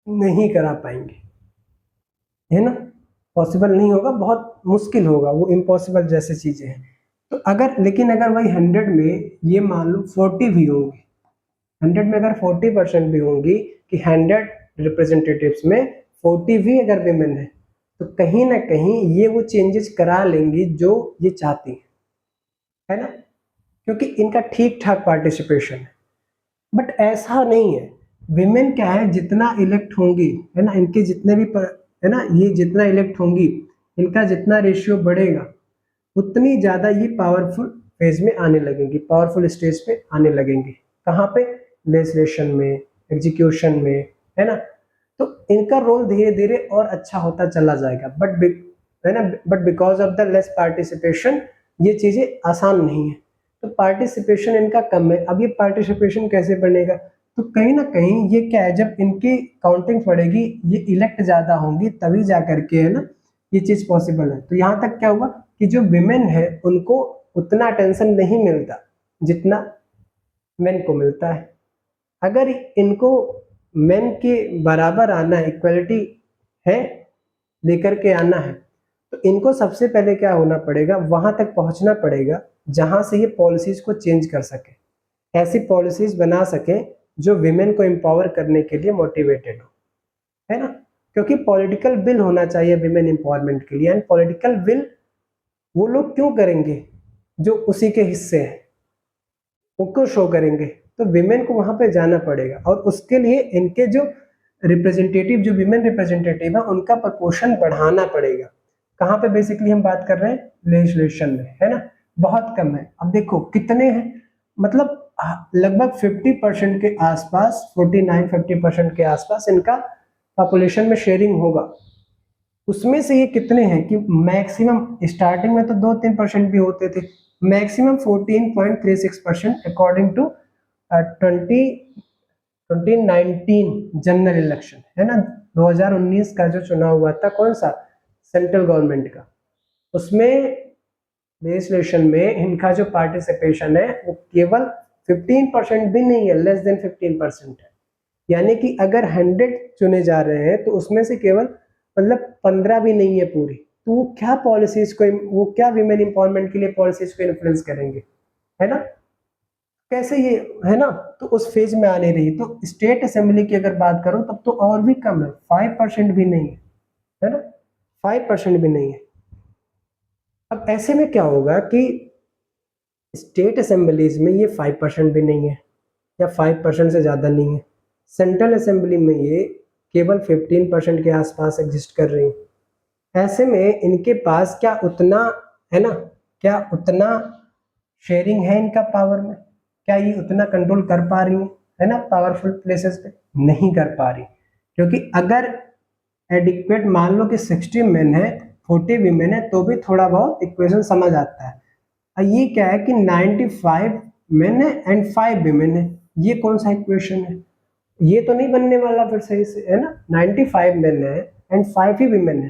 नहीं करा पाएंगे, है ना? पॉसिबल नहीं होगा, बहुत मुश्किल होगा, वो इम्पॉसिबल जैसी चीज़ें हैं। तो अगर, लेकिन अगर वही 100 में ये मान लो 40 भी होंगे, 100 में अगर 40% भी होंगी, कि 100 रिप्रेजेंटेटिव्स में 40 भी अगर विमेन है, तो कहीं ना कहीं ये वो चेंजेस करा लेंगी जो ये चाहती है ना? क्योंकि इनका ठीक ठाक पार्टिसिपेशन है। बट ऐसा नहीं है। विमेन क्या है, जितना इलेक्ट होंगी, है ना, इनके जितने भी है ना, ये जितना इलेक्ट होंगी, इनका जितना रेशियो बढ़ेगा, उतनी ज़्यादा ये पावरफुल फेज में आने लगेंगी, पावरफुल स्टेज पे आने लगेंगी। कहाँ पे, लेजिस्लेशन में, एग्जीक्यूशन में, है ना? तो इनका रोल धीरे धीरे और अच्छा होता चला जाएगा। बट है ना, but because of the less participation ये चीज़ें आसान नहीं है। तो पार्टिसिपेशन इनका कम है। अब ये पार्टिसिपेशन कैसे बनेगा? तो कहीं ना कहीं ये क्या है, जब इनकी काउंटिंग पड़ेगी, ये इलेक्ट ज़्यादा होंगी, तभी जा करके, है ना, ये चीज़ पॉसिबल है। तो यहाँ तक क्या हुआ कि जो विमेन है उनको उतना अटेंशन नहीं मिलता जितना मेन को मिलता है। अगर इनको मेन के बराबर आना है, इक्वलिटी है, लेकर के आना है, तो इनको सबसे पहले क्या होना पड़ेगा, वहां तक पहुंचना पड़ेगा जहां से ये पॉलिसीज को चेंज कर सके, ऐसी पॉलिसीज बना सके जो विमेन को एम्पावर करने के लिए मोटिवेटेड हो, है ना? क्योंकि पॉलिटिकल विल होना चाहिए विमेन एम्पावरमेंट के लिए। एंड पॉलिटिकल विल वो लोग क्यों करेंगे जो उसी के हिस्से हैं, उनको शो करेंगे। तो विमेन को वहां पे जाना पड़ेगा और उसके लिए इनके जो रिप्रेजेंटेटिव, जो विमेन रिप्रेजेंटेटिव है, उनका प्रपोर्शन बढ़ाना पड़ेगा। कहाँ पे बेसिकली हम बात कर रहे हैं, लेजिस्लेशन में, है ना? बहुत कम है। अब देखो कितने हैं, मतलब लगभग 50% के आसपास, 49-50% के आसपास इनका पॉपुलेशन में शेयरिंग होगा। उसमें से ये कितने हैं कि मैक्सिमम स्टार्टिंग में तो 2-3% भी होते थे, maximum 14.36% according to 2019 general election है ना, 2019 का जो चुनाव हुआ था, कौन सा, सेंट्रल गवर्नमेंट का, उसमें लेजिस्लेशन में इनका जो पार्टिसिपेशन है वो केवल 15% भी नहीं है, लेस देन 15% है। यानी कि अगर 100 चुने जा रहे हैं तो उसमें से केवल मतलब 15 भी नहीं है पूरी, तो वो क्या पॉलिसीज को, वो क्या विमेन एम्पावरमेंट के लिए पॉलिसीज को इन्फ्लुएंस करेंगे, है ना, कैसे ये, है ना। तो उस फेज में आ नहीं रही। तो स्टेट असेंबली की अगर बात करो तब तो और भी कम है, 5% भी नहीं है ना, 5% भी नहीं है। अब ऐसे में क्या होगा कि स्टेट असेंबलीज में ये 5% भी नहीं है, या 5% से ज़्यादा नहीं है। सेंट्रल असेंबली में ये केवल 15% के आसपास एग्जिस्ट कर रही है। ऐसे में इनके पास क्या उतना, है ना, क्या उतना शेयरिंग है इनका पावर में, क्या ये उतना कंट्रोल कर पा रही है ना, पावरफुल प्लेसेस पे नहीं कर पा रही। क्योंकि अगर एडिक्वेट मान लो कि 60 मेन है 40 वीमेन है तो भी थोड़ा बहुत इक्वेशन समझ आता है। ये क्या है कि 95 मेन है एंड 5 वीमेन है, ये कौन सा इक्वेशन है, ये तो नहीं बनने वाला फिर सही से, है ना। 95 मेन है एंड 5 ही वीमेन है,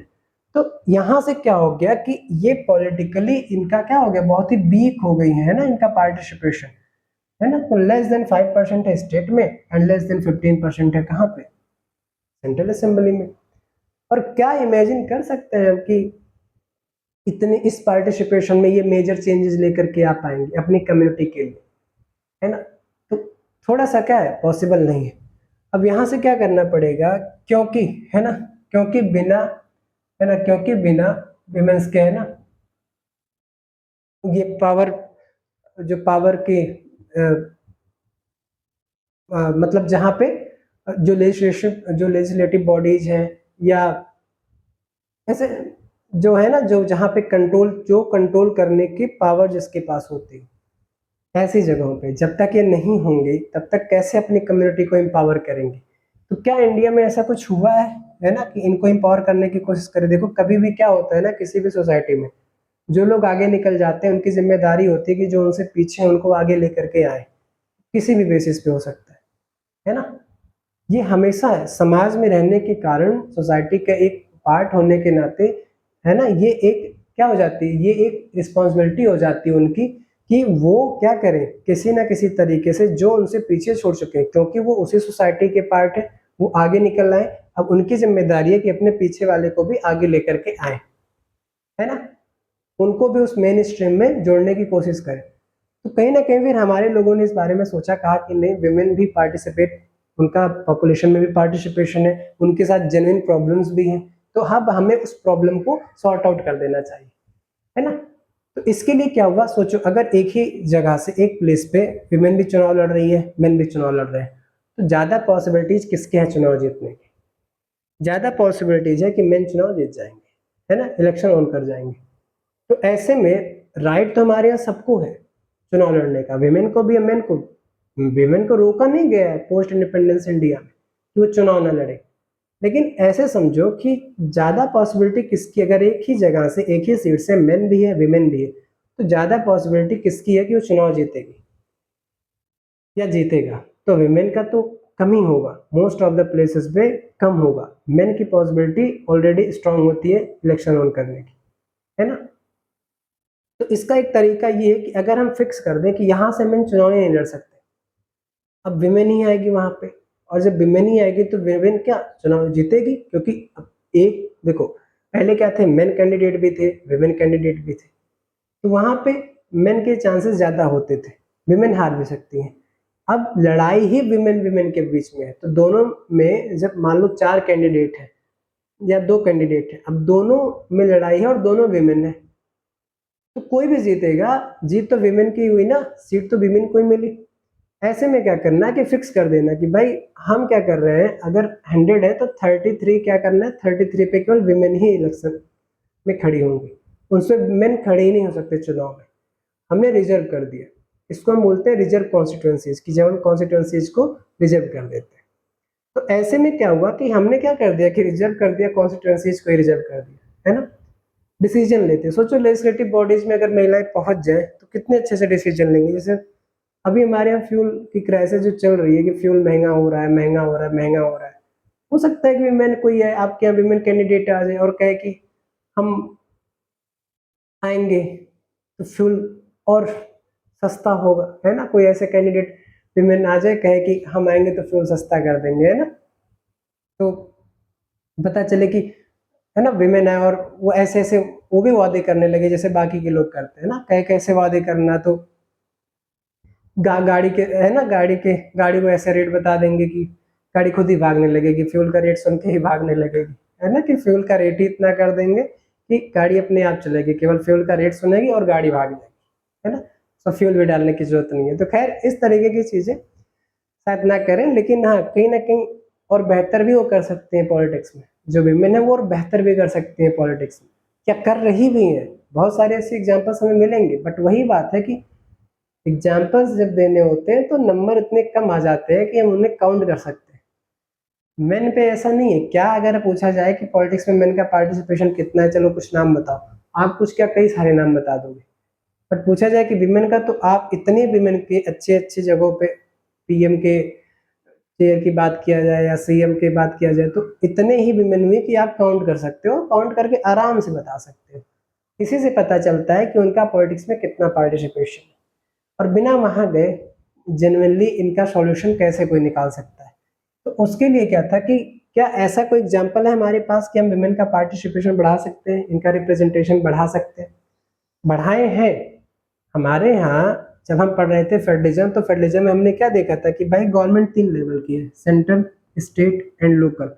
तो यहां से क्या हो गया कि ये पॉलिटिकली इनका क्या हो गया, बहुत ही वीक हो गई है ना इनका पार्टिसिपेशन, है ना। तो लेस देन 5% है स्टेट में एंड लेस देन 15% है कहाँ पे, सेंट्रल असेंबली में। और क्या इमेजिन कर सकते हैं हम कि इतने इस पार्टिसिपेशन में ये मेजर चेंजेस लेकर के आ पाएंगे अपनी कम्युनिटी के लिए, है ना। तो थोड़ा सा क्या है, पॉसिबल नहीं है। अब यहाँ से क्या करना पड़ेगा, क्योंकि, है ना, क्योंकि बिना, है ना, क्योंकि बिना विमेंस के, है ना, ये पावर, जो पावर के मतलब जहाँ पे जो लेजिस्लेटिव बॉडीज हैं, या ऐसे जो है ना, जो जहाँ पे कंट्रोल करने की पावर जिसके पास होती है, ऐसी जगहों पे जब तक ये नहीं होंगे तब तक कैसे अपनी कम्युनिटी को एम्पावर करेंगे। तो क्या इंडिया में ऐसा कुछ हुआ है ना, कि इनको एम्पावर करने की कोशिश करें। देखो कभी भी क्या होता है ना, किसी भी सोसाइटी में जो लोग आगे निकल जाते हैं उनकी जिम्मेदारी होती है कि जो उनसे पीछे हैं उनको आगे लेकर के आए, किसी भी बेसिस पे हो सकता है ना। ये हमेशा है, समाज में रहने के कारण, सोसाइटी का एक पार्ट होने के नाते, है ना, ये एक क्या हो जाती है, ये एक रिस्पॉन्सिबिलिटी हो जाती है उनकी कि वो क्या करें, किसी ना किसी तरीके से जो उनसे पीछे छोड़ चुके हैं, क्योंकि वो उसी सोसाइटी के पार्ट है, वो आगे निकल आए। अब उनकी जिम्मेदारी है कि अपने पीछे वाले को भी आगे लेकर के आए, है ना, उनको भी उस मेन स्ट्रीम में जोड़ने की कोशिश करें। तो कहीं ना कहीं फिर हमारे लोगों ने इस बारे में सोचा, कहा कि नहीं, विमेन भी पार्टिसिपेट, उनका पॉपुलेशन में भी पार्टिसिपेशन है, उनके साथ जेन्युइन प्रॉब्लम्स भी हैं, तो अब हमें उस प्रॉब्लम को सॉर्ट आउट कर देना चाहिए, है ना। तो इसके लिए क्या हुआ, सोचो अगर एक ही जगह से, एक प्लेस पे विमेन भी चुनाव लड़ रही है, मेन भी चुनाव लड़ रहे हैं, तो ज्यादा पॉसिबिलिटीज किसके हैं चुनाव जीतने की, ज्यादा पॉसिबिलिटीज है कि मेन चुनाव जीत जाएंगे, है ना, इलेक्शन ऑन कर जाएंगे। तो ऐसे में राइट तो हमारे यहाँ सबको है चुनाव लड़ने का, विमेन को भी, मेन को। विमेन को रोका नहीं गया है पोस्ट इंडिपेंडेंस इंडिया में कि वो चुनाव न लड़े, लेकिन ऐसे समझो कि ज्यादा पॉसिबिलिटी किसकी, अगर एक ही जगह से, एक ही सीट से मेन भी है विमेन भी है, तो ज्यादा पॉसिबिलिटी किसकी है कि वो चुनाव जीतेगी या जीतेगा। तो विमेन का तो कम ही होगा, मोस्ट ऑफ द प्लेसेस पे कम होगा, मेन की पॉसिबिलिटी ऑलरेडी स्ट्रांग होती है इलेक्शन ऑन करने की, है ना। तो इसका एक तरीका ये है कि अगर हम फिक्स कर दें कि यहाँ से मेन चुनाव ही नहीं लड़ सकते, अब विमेन ही आएगी वहां पे, और जब विमेन ही आएगी तो विमेन क्या चुनाव जीतेगी, क्योंकि अब एक देखो, पहले क्या थे, मेन कैंडिडेट भी थे, विमेन कैंडिडेट भी थे, तो वहां पे मेन के चांसेस ज्यादा होते थे, विमेन हार भी सकती हैं। अब लड़ाई ही विमेन विमेन के बीच में है, तो दोनों में जब मान लो 4 कैंडिडेट है या 2 कैंडिडेट है, अब दोनों में लड़ाई है और दोनों विमेन है, तो कोई भी जीतेगा, जीत तो विमेन की हुई ना, सीट तो विमेन को ही मिली। ऐसे में क्या करना है कि फिक्स कर देना कि भाई हम क्या कर रहे हैं, अगर 100 है तो 33 क्या करना है, 33 पे केवल विमेन ही इलेक्शन में खड़ी होंगी, उनसे मेन खड़े ही नहीं हो सकते चुनाव में। हमने रिजर्व कर दिया। इसको हम बोलते हैं रिजर्व कॉन्स्टिट्यूएंसीज, कि जब हम कॉन्स्टिट्यूएंसीज को रिजर्व कर देते हैं। तो ऐसे में क्या हुआ कि हमने क्या कर दिया कि रिजर्व कर दिया, कॉन्स्टिट्यूएंसीज को ही रिजर्व कर दिया, है ना। डिसीजन लेते हैं, सोचो लेजिस्लेटिव बॉडीज में अगर महिलाएं पहुंच जाए तो कितने अच्छे से डिसीजन लेंगे। जैसे अभी हमारे यहाँ फ्यूल की क्राइसिस जो चल रही है कि फ्यूल महंगा हो रहा है, महंगा हो रहा है, महंगा हो रहा है। हो सकता है कि विमेन कोई है आपके यहाँ, विमेन कैंडिडेट आ जाए और कहे कि हम आएंगे तो फ्यूल और सस्ता होगा, है ना। कोई ऐसे कैंडिडेट विमेन आ जाए कहे कि हम आएंगे तो फ्यूल सस्ता कर देंगे, है ना। तो पता चले कि, है ना, विमेन है और वो ऐसे ऐसे वो भी वादे करने लगे जैसे बाकी के लोग करते हैं ना। कहे कैसे वादे करना, तो गाड़ी के, है ना, गाड़ी को ऐसे रेट बता देंगे कि गाड़ी खुद ही भागने लगेगी, फ्यूल का रेट सुन के ही भागने लगेगी, है ना। कि फ्यूल का रेट ही इतना कर देंगे कि गाड़ी अपने आप चलेगी, केवल फ्यूल का रेट सुनेगी और गाड़ी भाग जाएगी, है ना। तो फ्यूल भी डालने की जरूरत नहीं है। तो खैर इस तरीके की चीजें शायद ना करें, लेकिन हाँ कहीं ना कहीं और बेहतर भी वो कर सकते हैं पॉलिटिक्स में। जो विमेन है वो और बेहतर भी कर सकती हैं पॉलिटिक्स में, क्या कर रही भी हैं। बहुत सारे ऐसे एग्जाम्पल्स हमें मिलेंगे, बट वही बात है कि एग्जाम्पल्स जब देने होते हैं तो नंबर इतने कम आ जाते हैं कि हम उन्हें काउंट कर सकते हैं। मेन पे ऐसा नहीं है। क्या अगर पूछा जाए कि पॉलिटिक्स में मेन का पार्टिसिपेशन कितना है, चलो कुछ नाम बताओ, आप कुछ क्या कई सारे नाम बता दोगे। बट पूछा जाए कि विमेन का, तो आप इतने विमेन के अच्छे अच्छे जगहों पे, पीएम के चेयर की बात किया जाए या सीएम की बात किया जाए, तो इतने ही विमेन हुए कि आप काउंट कर सकते हो, काउंट करके आराम से बता सकते हो। इसी से पता चलता है कि उनका पॉलिटिक्स में कितना पार्टिसिपेशन है, और बिना वहां गए जेन्युइनली इनका सॉल्यूशन कैसे कोई निकाल सकता है। तो उसके लिए क्या था कि क्या ऐसा कोई एग्जाम्पल है हमारे पास कि हम विमेन का पार्टिसिपेशन बढ़ा सकते हैं, इनका रिप्रेजेंटेशन बढ़ा सकते हैं। बढ़ाए हैं। हमारे यहाँ जब हम पढ़ रहे थे फेडरलिज्म, तो फेडरलिज्म में हमने क्या देखा था कि भाई गवर्नमेंट 3 लेवल की है, central, state and local.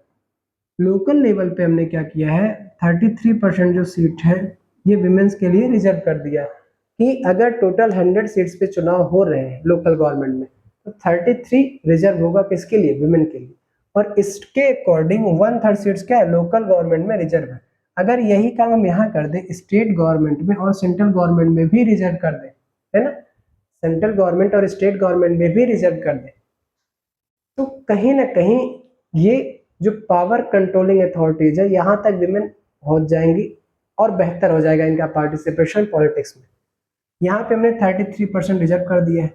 Local level पे हमने क्या किया है, 33% जो सीट है ये विमेन्स के लिए रिजर्व कर दिया कि अगर टोटल 100 सीट्स पे चुनाव हो रहे हैं लोकल गवर्नमेंट में, तो 33 रिजर्व होगा किसके लिए, विमेन के लिए। और इसके अकॉर्डिंग 1/3 सीट्स क्या है, लोकल गवर्नमेंट में रिजर्व है। अगर यही काम हम यहाँ कर दें स्टेट गवर्नमेंट में और सेंट्रल गवर्नमेंट में भी रिजर्व कर दें, है ना, सेंट्रल गवर्नमेंट और स्टेट गवर्नमेंट में भी रिजर्व कर दें, तो कहीं ना कहीं ये जो पावर कंट्रोलिंग अथॉरिटीज है यहाँ तक विमेन पहुंच जाएंगी और बेहतर हो जाएगा इनका पार्टिसिपेशन पॉलिटिक्स में। यहाँ पे हमने 33% रिजर्व कर दिया है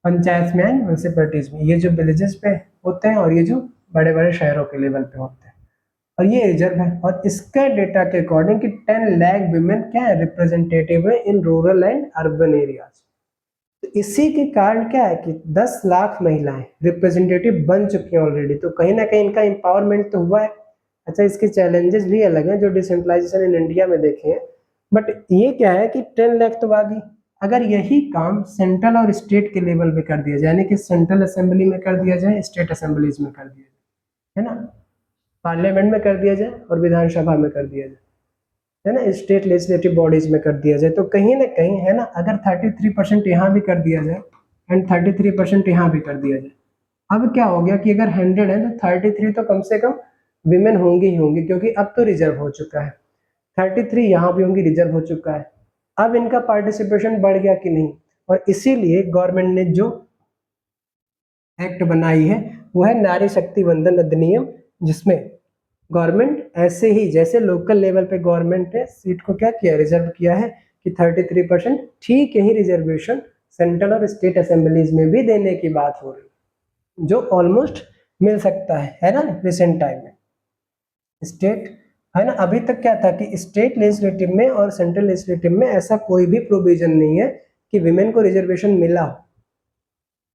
पंचायत में एंड म्यूनसिपैलिटीज में, ये जो विलेजेस पे होते हैं और ये जो बड़े बड़े शहरों के लेवल पे होते हैं, और ये रिजर्व है। और इसका डेटा के अकॉर्डिंग कि 10 लाख विमेन क्या है, रिप्रेजेंटेटिव है in rural and urban areas. तो इसी के कारण क्या है कि 10 लाख महिलाएं रिप्रेजेंटेटिव बन चुकी हैं ऑलरेडी। तो कहीं ना कहीं इनका एम्पावरमेंट तो हुआ है। अच्छा, इसके चैलेंजेस भी अलग हैं जो डिसेंट्रलाइजेशन इन इंडिया में देखे हैं, बट ये क्या है कि 10 लाख तो आ गई। अगर यही काम सेंट्रल और स्टेट के लेवल पे कर दिया जाए, यानी कि सेंट्रल असेंबली में कर दिया जाए, स्टेट असेंबलीज में कर दिया जाए, है ना, पार्लियामेंट में कर दिया जाए और विधानसभा में कर दिया जाए, है ना, स्टेट लेजिस्लेटिव बॉडीज में कर दिया जाए, तो कहीं ना कहीं, है ना, अगर 33% यहाँ भी कर दिया जाए एंड 33% यहाँ भी कर दिया जाए, अब क्या हो गया कि अगर 100 है तो 33 तो कम से कम विमेन होंगी ही होंगी, क्योंकि अब तो रिजर्व हो चुका है। 33 यहाँ भी होंगी, रिजर्व हो चुका है। अब इनका पार्टिसिपेशन बढ़ गया कि नहीं। और इसीलिए गवर्नमेंट ने जो एक्ट बनाई है वो है नारी शक्ति वंदन अधिनियम, जिसमें गवर्नमेंट ऐसे ही जैसे लोकल लेवल पे गवर्नमेंट ने सीट को क्या किया, रिजर्व किया है कि 33%, ठीक यही रिजर्वेशन सेंट्रल और स्टेट असेंबलीज में भी देने की बात हो रही है, जो ऑलमोस्ट मिल सकता है ना, रिसेंट टाइम में। स्टेट, है ना, अभी तक क्या था कि स्टेट लेजिस्लेटिव में और सेंट्रल लेजिस्लेटिव में ऐसा कोई भी प्रोविजन नहीं है कि विमेन को रिजर्वेशन मिला हो।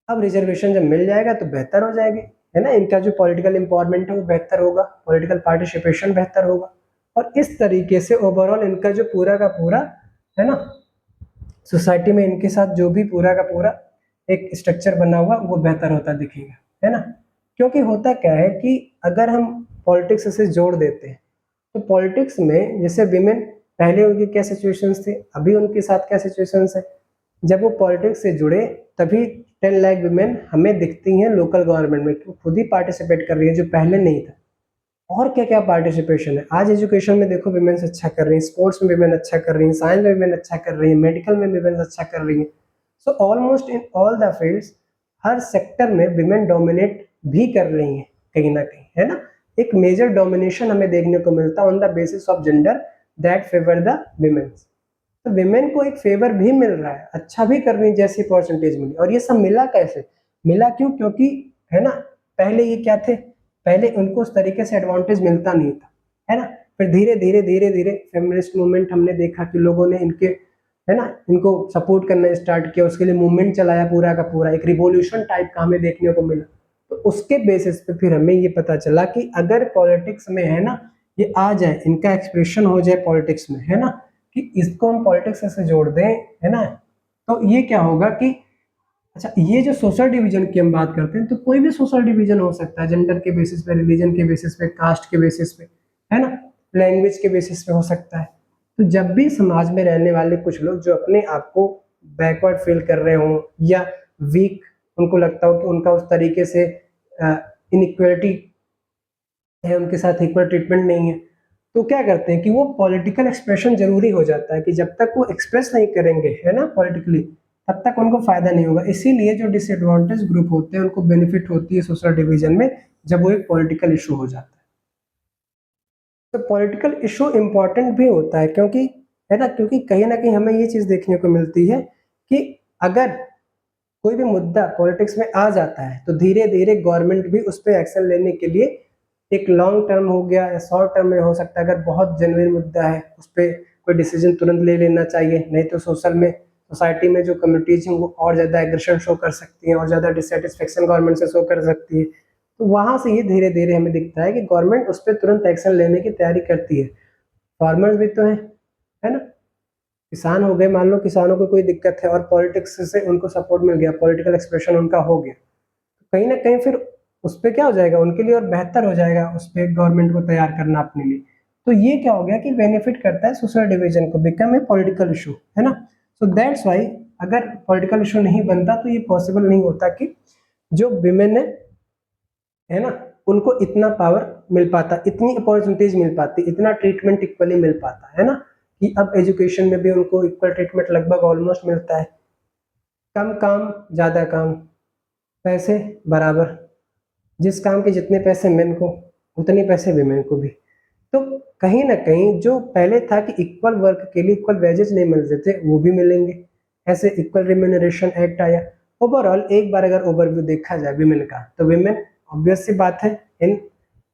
अब रिजर्वेशन जब मिल जाएगा तो बेहतर हो जाएगी, है ना, इनका जो पॉलिटिकल एम्पावरमेंट है वो बेहतर होगा, पॉलिटिकल पार्टिसिपेशन बेहतर होगा, और इस तरीके से ओवरऑल इनका जो पूरा का पूरा, है ना, सोसाइटी में इनके साथ जो भी पूरा का पूरा एक स्ट्रक्चर बना हुआ वो बेहतर होता दिखेगा, है ना। क्योंकि होता क्या है कि अगर हम पॉलिटिक्स से जोड़ देते हैं, तो पॉलिटिक्स में जैसे विमेन पहले उनकी क्या सिचुएशंस थी, अभी उनके साथ क्या सिचुएशंस है, जब वो पॉलिटिक्स से जुड़े तभी 10 लाख विमेन हमें दिखती हैं लोकल गवर्नमेंट में, खुद ही पार्टिसिपेट कर रही है, जो पहले नहीं था, और क्या क्या पार्टिसिपेशन है। आज एजुकेशन में देखो विमेन्स अच्छा कर रही हैं, स्पोर्ट्स में विमेन अच्छा कर रही हैं, साइंस में विमेन अच्छा कर रही हैं, मेडिकल में विमेन अच्छा कर रही हैं। So almost in all the fields her sector में विमेन डोमिनेट भी कर रही हैं कहीं ना कहीं, है ना। एक मेजर डोमिनेशन हमें देखने को मिलता है on the basis of gender that favour the women's. तो विमेन को एक फेवर भी मिल रहा है, अच्छा भी कर रही है जैसी परसेंटेज मिली। और ये सब मिला कैसे, मिला क्यों, क्योंकि है ना पहले ये क्या थे, पहले उनको उस तरीके से एडवांटेज मिलता नहीं था, है ना। फिर धीरे धीरे धीरे धीरे फेमिनिस्ट मूवमेंट हमने देखा कि लोगों ने इनके, है ना, इनको सपोर्ट करना स्टार्ट किया, उसके लिए मूवमेंट चलाया पूरा का पूरा, एक रिवॉल्यूशन टाइप का हमें देखने को मिला। तो उसके बेसिस पे फिर हमें ये पता चला कि अगर पॉलिटिक्स में, है ना, ये आ जाए, इनका एक्सप्रेशन हो जाए पॉलिटिक्स में, है ना, कि इसको हम पॉलिटिक्स से जोड़ दें, है ना, तो ये क्या होगा कि अच्छा ये जो सोशल डिवीजन की हम बात करते हैं तो कोई भी सोशल डिवीजन हो सकता है, जेंडर के बेसिस पे, रिलीजन के बेसिस पे, कास्ट के बेसिस पे, है ना, लैंग्वेज के बेसिस पे हो सकता है। तो जब भी समाज में रहने वाले कुछ लोग जो अपने आप को बैकवर्ड फील कर रहे हों या वीक उनको लगता हो कि उनका उस तरीके से इनइक्वलिटी है, उनके साथ इक्वल ट्रीटमेंट नहीं है, तो क्या करते हैं कि वो पॉलिटिकल एक्सप्रेशन जरूरी हो जाता है कि जब तक वो एक्सप्रेस नहीं करेंगे, है ना, पॉलिटिकली, तब तक उनको फायदा नहीं होगा। इसीलिए जो डिसएडवांटेज ग्रुप होते हैं उनको बेनिफिट होती है सोशल डिवीजन में जब वो एक पॉलिटिकल इशू हो जाता है। तो पॉलिटिकल इशू इम्पोर्टेंट भी होता है क्योंकि, है ना, क्योंकि कहीं ना कहीं हमें ये चीज देखने को मिलती है कि अगर कोई भी मुद्दा पॉलिटिक्स में आ जाता है तो धीरे धीरे गवर्नमेंट भी उस पर एक्शन लेने के लिए, एक लॉन्ग टर्म हो गया या शॉर्ट टर्म में हो सकता है, अगर बहुत जेन्युइन मुद्दा है उस पर कोई डिसीजन तुरंत ले लेना चाहिए, नहीं तो सोसाइटी में जो कम्युनिटीज हैं वो और ज़्यादा एग्रेशन शो कर सकती हैं और ज़्यादा डिससेटिस्फेक्शन गवर्नमेंट से शो कर सकती है। तो वहाँ से ये धीरे धीरे हमें दिखता है कि गवर्नमेंट उस पर तुरंत एक्शन लेने की तैयारी करती है। फार्मर्स भी तो हैं, है ना, किसान हो गए, मान लो किसानों को कोई दिक्कत है और पॉलिटिक्स से उनको सपोर्ट मिल गया, पॉलिटिकल एक्सप्रेशन उनका हो गया, तो कहीं ना कहीं फिर उस पर क्या हो जाएगा उनके लिए और बेहतर हो जाएगा उस पर गवर्नमेंट को तैयार करना अपने लिए। तो ये क्या हो गया कि बेनिफिट करता है सोशल डिवीजन को, बिकम ए पॉलिटिकल इशू, है ना। सो दैट्स वाई अगर पॉलिटिकल इशू नहीं बनता तो ये पॉसिबल नहीं होता कि जो विमेन है ना, उनको इतना पावर मिल पाता, इतनी अपॉर्चुनिटीज मिल पाती, इतना ट्रीटमेंट इक्वली मिल पाता, है ना, कि अब एजुकेशन में भी उनको इक्वल ट्रीटमेंट लगभग ऑलमोस्ट मिलता है। कम काम ज़्यादा काम, पैसे बराबर, जिस काम के जितने पैसे मेन को उतने पैसे विमेन को भी। तो कहीं ना कहीं जो पहले था कि इक्वल वर्क के लिए इक्वल वेजेस नहीं मिलते थे वो भी मिलेंगे, ऐसे इक्वल रिम्यूनरेशन एक्ट आया। ओवरऑल एक बार अगर ओवरव्यू देखा जाए विमेन का, तो विमेन ऑब्वियस सी बात है इन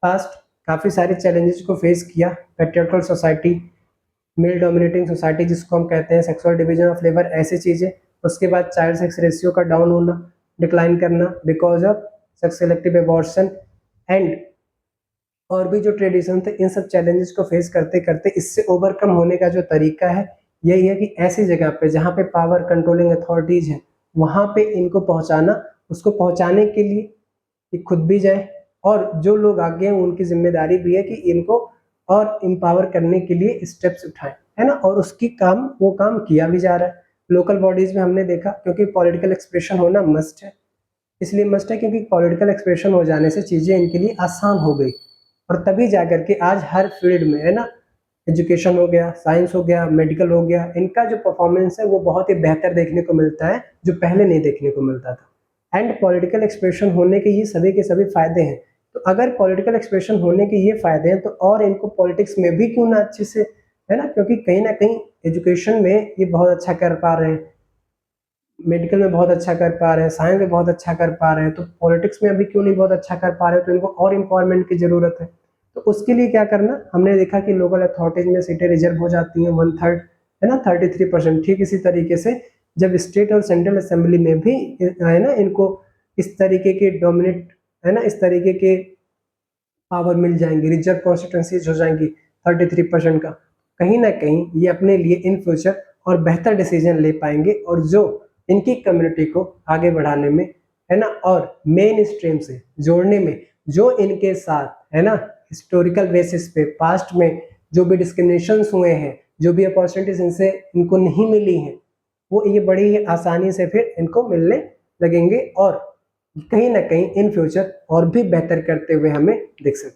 पास्ट काफ़ी सारे चैलेंजेस को फेस किया। Patriarchal society, male dominating society जिसको हम कहते हैं, सेक्सुअल डिवीजन ऑफ लेबर, ऐसी चीज़ें। उसके बाद चाइल्ड सेक्स रेशियो का डाउन होना, डिक्लाइन करना because of sex selective abortion and और भी जो ट्रेडिशन थे, इन सब चैलेंजेस को फेस करते करते इससे ओवरकम होने का जो तरीका है यही है कि ऐसी जगह पे जहाँ पे पावर कंट्रोलिंग अथॉरिटीज हैं वहाँ पे इनको पहुँचाना, उसको पहुँचाने के लिए कि खुद भी जाए और जो लोग आगे हैं उनकी जिम्मेदारी भी है कि इनको और एम्पावर करने के लिए स्टेप्स उठाएं, है ना। और उसकी काम, वो काम किया भी जा रहा है लोकल बॉडीज में, हमने देखा, क्योंकि पॉलिटिकल एक्सप्रेशन होना मस्ट है। इसलिए मस्ट है क्योंकि पॉलिटिकल एक्सप्रेशन हो जाने से चीज़ें इनके लिए आसान हो गई और तभी जा करके आज हर फील्ड में, है ना, एजुकेशन हो गया, साइंस हो गया, मेडिकल हो गया, इनका जो परफॉर्मेंस है वो बहुत ही बेहतर देखने को मिलता है जो पहले नहीं देखने को मिलता था। एंड पॉलिटिकल एक्सप्रेशन होने के ये सभी के सभी फायदे हैं। तो अगर पॉलिटिकल एक्सप्रेशन होने के ये फायदे हैं तो और इनको पॉलिटिक्स में भी क्यों ना अच्छे से, है ना, क्योंकि कहीं ना कहीं एजुकेशन में ये बहुत अच्छा कर पा रहे हैं, मेडिकल में बहुत अच्छा कर पा रहे हैं, साइंस में बहुत अच्छा कर पा रहे हैं, तो पॉलिटिक्स में अभी क्यों नहीं बहुत अच्छा कर पा रहे, तो इनको और एम्पावरमेंट की जरूरत है। तो उसके लिए क्या करना, हमने देखा कि लोकल अथॉरिटीज में सीटें रिजर्व हो जाती हैं 1/3, है ना, 33%। ठीक इसी तरीके से जब स्टेट और सेंट्रल असेंबली में भी, है ना, इनको इस तरीके के डोमिनेट, है ना, इस तरीके के पावर मिल जाएंगी, रिजर्व कॉन्स्टिट्यूंसीज हो जाएंगी 33% का, कहीं ना कहीं ये अपने लिए इन फ्यूचर और बेहतर डिसीजन ले पाएंगे और जो इनकी कम्युनिटी को आगे बढ़ाने में, है ना, और मेन स्ट्रीम से जोड़ने में, जो इनके साथ, है ना, हिस्टोरिकल बेसिस पे पास्ट में जो भी डिस्क्रिमिनेशन हुए हैं, जो भी अपॉर्चुनिटीज इनसे इनको नहीं मिली हैं, वो ये बड़ी ही आसानी से फिर इनको मिलने लगेंगे और कहीं ना कहीं इन फ्यूचर और भी बेहतर करते हुए हमें दिख सकते हैं।